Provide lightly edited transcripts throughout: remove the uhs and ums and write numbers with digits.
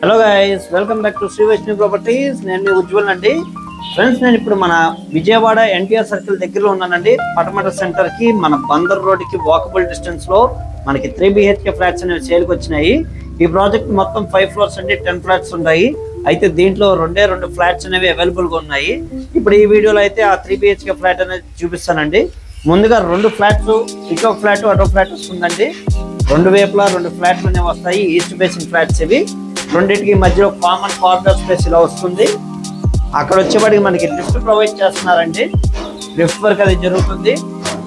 Hello guys, welcome back to Shri Vaishnavi properties. నేను మీ ఉజ్వల్ అండి. ఫ్రెండ్స్, నేను ఇప్పుడు మన విజయవాడ ఎన్టీఆర్ సర్కిల్ దగ్గరలో ఉన్నానండి. పటమట సెంటర్ కి మన బందర్ రోడ్ కి వాకబుల్ డిస్టెన్స్ లో మనకి 3 BHK ఫ్లాట్స్ అనేవి సేల్కి వచ్చినాయి. ఈ ప్రాజెక్ట్ మొత్తం 5 ఫ్లోర్స్ అండి, 10 ఫ్లాట్స్ ఉన్నాయి. అయితే దీంట్లో రెండు ఫ్లాట్స్ అనేవి అవైలబుల్ గా ఉన్నాయి. ఇప్పుడు ఈ వీడియోలో అయితే ఆ 3 BHK ఫ్లాట్ అనేది చూపిస్తానండి. ముందుగా 2 ఫ్లాట్స్, ఇటో ఫ్లాట్ అటో ఫ్లాట్ వస్తుందండి. 2 వైపులా 2 ఫ్లాట్లు అనేవి వస్తాయి. ఈస్ట్ ఫేసింగ్ ఫ్లాట్స్ ఇవి. రెండింటికి మధ్యలో కామన్ కార్నర్ స్పేస్ ఇలా వస్తుంది. అక్కడ వచ్చేపాటికి మనకి లిఫ్ట్ ప్రొవైడ్ చేస్తున్నారండి. లిఫ్ట్ వర్క్ అది జరుగుతుంది.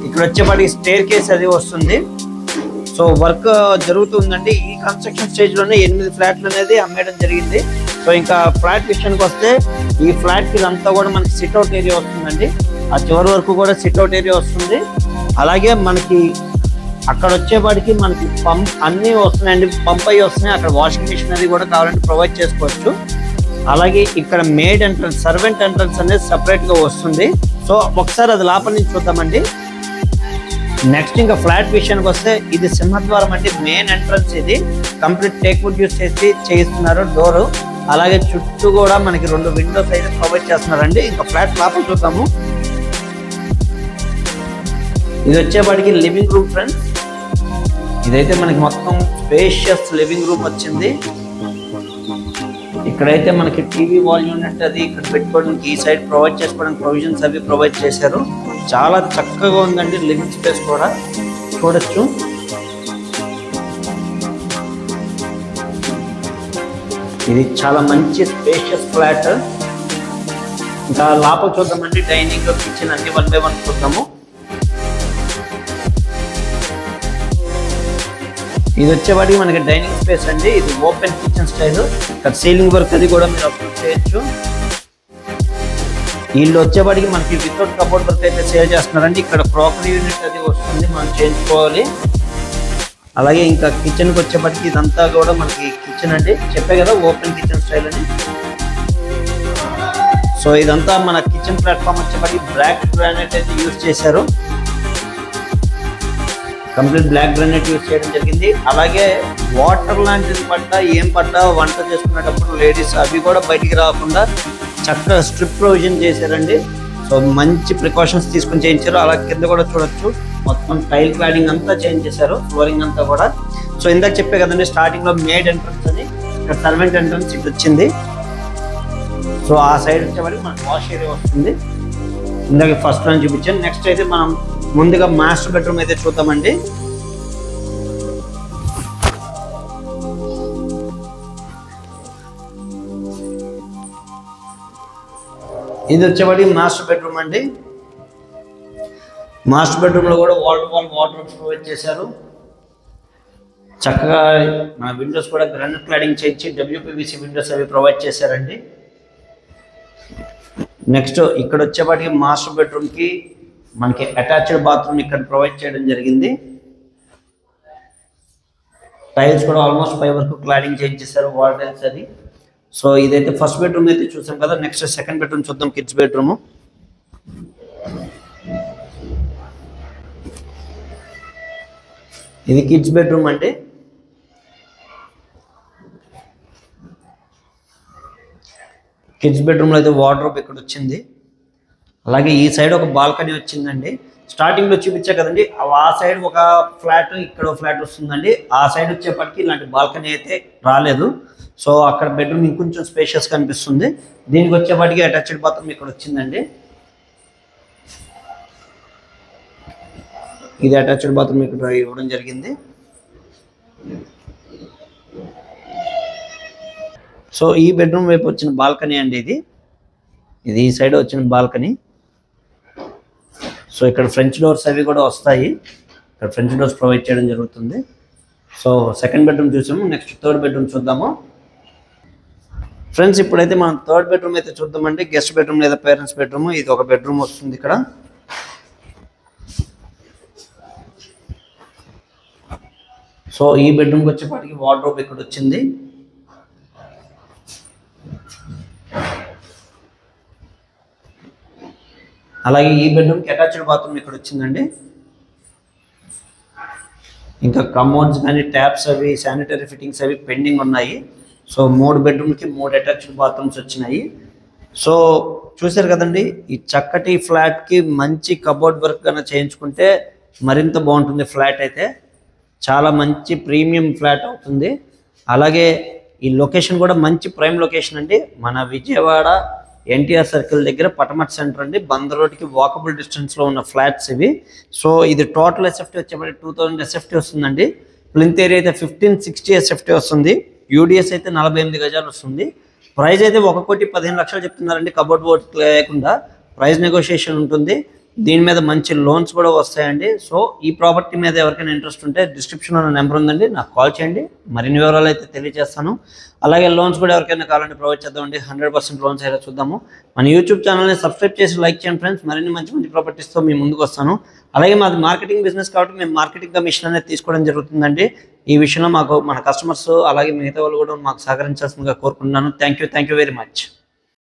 ఇక్కడ వచ్చేపాటికి స్టేర్ కేస్ అది వస్తుంది. సో వర్క్ జరుగుతుందండి. ఈ కన్స్ట్రక్షన్ స్టేజ్ లోనే 8 ఫ్లాట్లు అనేది అమ్మేయడం జరిగింది. సో ఇంకా ఫ్లాట్ విషయానికి వస్తే, ఈ ఫ్లాట్ కి అంతా కూడా మనకి సిట్అవుట్ ఏరియా వస్తుందండి. ఆ చివరి వరకు కూడా సిట్అవుట్ ఏరియా వస్తుంది. అలాగే మనకి అక్కడ వచ్చేపాటికి మనకి పంప్ అన్నీ వస్తున్నాయండి. పంప్ అయ్యి వస్తున్నాయి. అక్కడ వాషింగ్ మిషన్ అది కూడా కావాలంటే ప్రొవైడ్ చేసుకోవచ్చు. అలాగే ఇక్కడ మేడ్ ఎంట్రన్స్, సర్వెంట్ ఎంట్రన్స్ అనేది సపరేట్ గా వస్తుంది. సో ఒకసారి అది లోపల నుంచి చూద్దామండి. నెక్స్ట్ ఇంకా ఫ్లాట్ విషయానికి వస్తే, ఇది సింహద్వారం అండి. మెయిన్ ఎంట్రన్స్ ఇది. కంప్లీట్ టేక్ వుడ్ యూస్ చేసి చేయిస్తున్నారు డోరు. అలాగే చుట్టూ కూడా మనకి 2 విండోస్ అయితే ప్రొవైడ్ చేస్తున్నారండి. ఇంకా ఫ్లాట్ లోపల చూద్దాము. ఇది వచ్చేపాటికి లివింగ్ రూమ్ ఫ్రెండ్స్. ఇదైతే మనకి మొత్తం స్పేషియస్ లివింగ్ రూమ్ వచ్చింది. ఇక్కడైతే మనకి టీవీ వాల్ యూనిట్ అది ఇక్కడ పెట్టుకోవడానికి, ఈ సైడ్ ప్రొవైడ్ చేసుకోవడానికి ప్రొవిజన్స్ అవి ప్రొవైడ్ చేశారు. చాలా చక్కగా ఉందండి. లివింగ్ స్పేస్ కూడా చూడొచ్చు. ఇది చాలా మంచి స్పేషియస్ ఫ్లాట్. ఇంకా లోపల చూద్దామండి. డైనింగ్, కిచెన్ అన్ని 1 by 1 చూద్దాము. ఇది వచ్చేవాడికి మనకి డైనింగ్ స్పేస్ అండి. ఇది ఓపెన్ కిచెన్ స్టైల్. ఇక్కడ సీలింగ్ వర్క్ అది కూడా మీరు అప్లోడ్ చేయొచ్చు. వీళ్ళు వచ్చేవాడికి మనకి వితౌట్ కబోర్డ్ వర్క్ అయితే సేల్ చేస్తున్నారండి. ఇక్కడ క్రాకరీ యూనిట్ అది వస్తుంది, మనం చేయించుకోవాలి. అలాగే ఇంకా కిచెన్కి వచ్చేప్పటికి ఇదంతా కూడా మనకి కిచెన్ అండి. చెప్పే కదా ఓపెన్ కిచెన్ స్టైల్ అని. సో ఇదంతా మన కిచెన్ ప్లాట్ఫామ్ వచ్చేప్పటికి బ్లాక్ గ్రానైట్ అయితే యూజ్ చేశారు. కంప్లీట్ బ్లాక్ గ్రానైట్ యూజ్ చేయడం జరిగింది. అలాగే వాటర్ లాంటిది పడ్డా ఏం పడ్డా వంట చేసుకునేటప్పుడు లేడీస్ అవి కూడా బయటికి రాకుండా చక్కగా స్ట్రిప్ ప్రొవిజన్ చేశారండి. సో మంచి ప్రికాషన్స్ తీసుకుని చేయించారు. అలా కింద కూడా చూడొచ్చు, మొత్తం టైల్ క్లాడింగ్ అంతా చేంజ్ చేశారు, ఫ్లోరింగ్ అంతా కూడా. సో ఇందాక చెప్పే కదండి, స్టార్టింగ్ లో మేడ్ ఎంట్రన్స్ అని, ఇక్కడ సర్వెంట్ ఎంట్రన్స్ ఇటు వచ్చింది. సో ఆ సైడ్ వచ్చేవాడికి మనకు వాష్ ఏరియా వస్తుంది. ఇందాక ఫస్ట్ లో చూపించాను. నెక్స్ట్ అయితే మనం ముందుగా మాస్టర్ బెడ్రూమ్ అయితే చూద్దామండి. ఇది వచ్చేవాడి మాస్టర్ బెడ్రూమ్ అండి. మాస్టర్ బెడ్రూమ్ లో కూడా wall to wall water provide చేశారు. చక్కగా మన విండోస్ కూడా గ్రానైట్ క్లాడింగ్ చేయించి WPVC విండోస్ అవి ప్రొవైడ్ చేశారండి. నెక్స్ట్ ఇక్కడ వచ్చేపాటికి మాస్టర్ బెడ్రూమ్ కి మనకి అటాచ్డ్ బాత్రూమ్ ఇక్కడ ప్రొవైడ్ చేయడం జరిగింది. టైల్స్ కూడా ఆల్మోస్ట్ 5 వరకు క్లాడింగ్ చేయించేశారు, వాల్ టైల్స్ అది. సో ఇదైతే ఫస్ట్ బెడ్రూమ్ అయితే చూసాం కదా. నెక్స్ట్ సెకండ్ బెడ్రూమ్ చూద్దాం, కిడ్స్ బెడ్రూమ్. ఇది కిడ్స్ బెడ్రూమ్ అండి. కిడ్స్ బెడ్రూమ్ లో అయితే వార్డ్రోబ్ ఇక్కడ వచ్చింది. అలాగే ఈ సైడ్ ఒక బాల్కనీ వచ్చిందండి. స్టార్టింగ్ లో చూపించా కదండి, ఆ సైడ్ ఒక ఫ్లాట్, ఇక్కడ ఫ్లాట్ వస్తుందండి. ఆ సైడ్ వచ్చేప్పటికి ఇలాంటి బాల్కనీ అయితే రాలేదు. సో అక్కడ బెడ్రూమ్ ఇంకొంచెం స్పేషియస్ కనిపిస్తుంది. దీనికి వచ్చేప్పటికి అటాచ్డ్ బాత్రూమ్ ఇక్కడ వచ్చిందండి. ఇది అటాచ్డ్ బాత్రూమ్ ఇక్కడ ఇవ్వడం జరిగింది. సో ఈ బెడ్రూమ్ వైపు వచ్చిన బాల్కనీ అండి ఇది. ఇది ఈ సైడ్ వచ్చిన బాల్కనీ. సో ఇక్కడ ఫ్రెంచ్ డోర్స్ అవి కూడా వస్తాయి. ఇక్కడ ఫ్రెంచ్ డోర్స్ ప్రొవైడ్ చేయడం జరుగుతుంది. సో సెకండ్ బెడ్రూమ్ చూసాము. నెక్స్ట్ థర్డ్ బెడ్రూమ్ చూద్దాము ఫ్రెండ్స్. ఇప్పుడైతే మనం థర్డ్ బెడ్రూమ్ అయితే చూద్దామండి. గెస్ట్ బెడ్రూమ్ లేదా పేరెంట్స్ బెడ్రూమ్. ఇది ఒక బెడ్రూమ్ వస్తుంది ఇక్కడ. సో ఈ బెడ్రూమ్కి వచ్చేపాటికి వార్డ్రోబ్ ఇక్కడ వచ్చింది. అలాగే ఈ బెడ్రూమ్కి అటాచ్డ్ బాత్రూమ్ ఇక్కడ వచ్చిందండి. ఇంకా కమోడ్స్ కానీ ట్యాప్స్ అవి శానిటరీ ఫిట్టింగ్స్ అవి పెండింగ్ ఉన్నాయి. సో 3 బెడ్రూమ్కి 3 అటాచ్డ్ బాత్రూమ్స్ వచ్చినాయి. సో చూసారు కదండి, ఈ చక్కటి ఫ్లాట్కి మంచి కబోర్డ్ వర్క్ కన్నా చేయించుకుంటే మరింత బాగుంటుంది. ఫ్లాట్ అయితే చాలా మంచి ప్రీమియం ఫ్లాట్ అవుతుంది. అలాగే ఈ లొకేషన్ కూడా మంచి ప్రైమ్ లొకేషన్ అండి. మన విజయవాడ ఎన్టీఆర్ సర్కిల్ దగ్గర పటమట సెంటర్ అండి. బందర్ రోడ్కి వాకబుల్ డిస్టెన్స్లో ఉన్న ఫ్లాట్స్ ఇవి. సో ఇది టోటల్ ఎస్ఎఫ్టీ వచ్చేప్పటి 2000 ఎస్ఎఫ్టీ వస్తుందండి. ప్లింత్ ఏరియా అయితే 1560 ఎస్ఎఫ్టీ వస్తుంది. యూడిఎస్ అయితే 48 గజాలు వస్తుంది. ప్రైస్ అయితే 1,15,00,000 చెప్తున్నారండి. కబోర్డ్ వర్క్ లేకుండా ప్రైస్ నెగోషియేషన్ ఉంటుంది. దీని మీద మంచి లోన్స్ కూడా వస్తాయండి. సో ఈ ప్రాపర్టీ మీద ఎవరికైనా ఇంట్రెస్ట్ ఉంటే డిస్క్రిప్షన్లో నెంబర్ ఉందండి, నాకు కాల్ చేయండి. మరిన్ని వివరాలు అయితే తెలియజేస్తాను. అలాగే లోన్స్ కూడా ఎవరికైనా కావాలంటే ప్రొవైడ్ చేద్దామండి. 100% లోన్స్ అయితే చూద్దాము. మన యూట్యూబ్ ఛానల్ని సబ్స్క్రైబ్ చేసి లైక్ చేయండి ఫ్రెండ్స్. మరిన్ని మంచి మంచి ప్రాపర్టీస్తో మీ ముందుకు వస్తాను. అలాగే మాది మార్కెటింగ్ బిజినెస్ కాబట్టి మేము మార్కెటింగ్ కమిషన్ అనేది తీసుకోవడం జరుగుతుందండి. ఈ విషయంలో మాకు మన కస్టమర్స్ అలాగే మిగతా వాళ్ళు కూడా మాకు సహకరించాల్సిందిగా కోరుకుంటున్నాను. Thank you very much.